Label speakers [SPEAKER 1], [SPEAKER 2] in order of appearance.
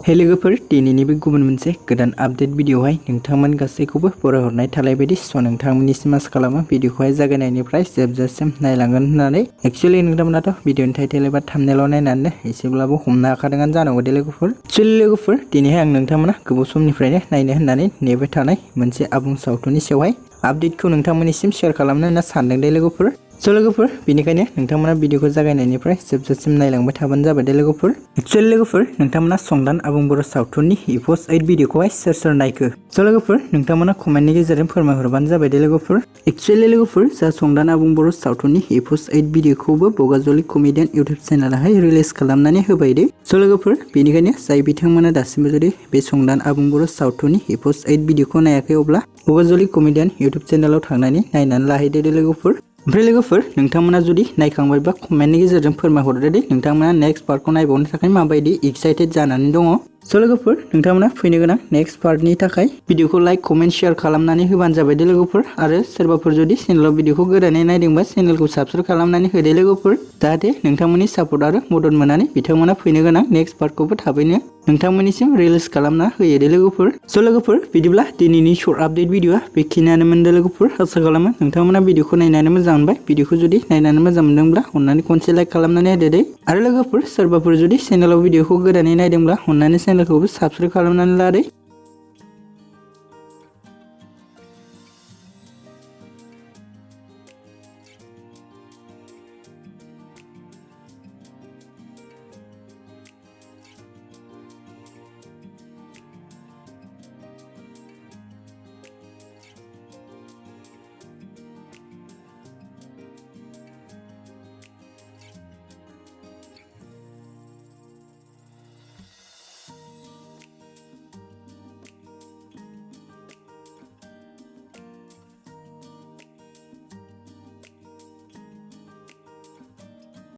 [SPEAKER 1] हे लोगोफोर दिनैनि बे गुबुन मोनसे गोदान आपडेट भिडिअहाय नोंथांमोन गासैखौबो बरायहरनाय थालाय बायदि नोंथांमोननिसिम आसा खालामो भिडिअखौहाय जागायनायनिफ्राय जोबजासिम नायलांगोन होननानै एक्चुअली नोंथांमोनाथ' भिडिअनि टाइटेल एबा थाम्बनेइल नायनानै एसेब्लाबो हमनो हाखादोंआनो जानांगौ दे लोगोफोर। एक्चुअली लोगोफोर दिनैहाय आं नोंथांमोना गोबाव समनिफ्रायनो नायनो होननानै नेबाय थानाय मोनसे आबुं सावथुननि सायावहाय आपडेटखौ नोंथांमोननिसिम शेयार खालामनो होनना सानदों दे लोगोफोर। लोगोफोर बेनिखायनो नोंथांमोना भिडिअखौ जागायनायनिफ्राय जोबजासिम नायलांबाय थाबानो जाबाय दे लोगोफोर। एक्चुअली लोगोफोर नोंथांमोना संदान आबुं बर' सावथुननि एपिसोड 8 भिडिअखौहाय सोर नायखो लोगोफोर नोंथांमोना कमेन्टनि गेजेरजों फोरमायहरबानो जाबाय दे लोगोफोर। एक्चुअली लोगोफोर जा संदान आबुं बर' सावथुननि एपिसोड 8 भिडिअखौबो बगाजुलि कमेडियान इउटिउब चेनेलाहाय रिलिज खालामनानै होबाय दे। लोगोफोर बेनिखायनो जाय बिथांमोना दासिमबो जुदि बे संदान आबुं बर' सावथुननि एपिसोड 8 भिडिअखौ नायाखै अब्ला बगाजुलि कमेडियान इउटिउब चेनेलाव थांनानै नायनानै लाहैदो दे लोगोफोर। ओमफ्राय लोगोफोर नोंथांमोना जुदि नायखांबायबा कमेन्टनि गेजेरजों फोरमायहरदो दे नोंथांमोना नेक्स्ट पार्टखौ नायबावनो थाखाय माबायदि एक्साइटेड जानानै दङ। लोगोफोर नोंथांमोना फैनो गोनां नेक्स्ट पार्टनि थाखाय भिडिअखौ लाइक कमेन्ट शेयार खालामनानै होबानो जाबाय दे लोगोफोर। आरो सोरबाफोर जुदि चेनेलाव भिडिअखौ गोदानै नायदोंबा चेनेलखौ साबस्क्राइब खालामनानै होदो लोगोफोर, जाहाथे नोंथांमोननि सापर्ट आरो मदद मोननानै बिथांमोना फैनो गोनां नेक्स्ट पार्टखौबो थाबैनो नोंथांमोननिसिम रिलिज खालामना होयो दे लोगोफोर। लोगोफोर बिदिब्ला दिनैनि शर्ट आपडेट भिडिअआ बेखिनियानोमोन दे लोगोफोर। आसा खालामो नोंथांमोना भिडिअखौ नायनानै मोजां मोनबाय। भिडिअखौ जुदि नायनानै मोजां मोनदोंब्ला अननानै खनसे लाइक खालामनानै होदो दे। आरो लोगोफोर सोरबाफोर जुदि चेनेलाव भिडिअखौ गोदानै नायदोंब्ला अननानै चेनेलखौबो साबस्क्राइब खालामनानै ला दे।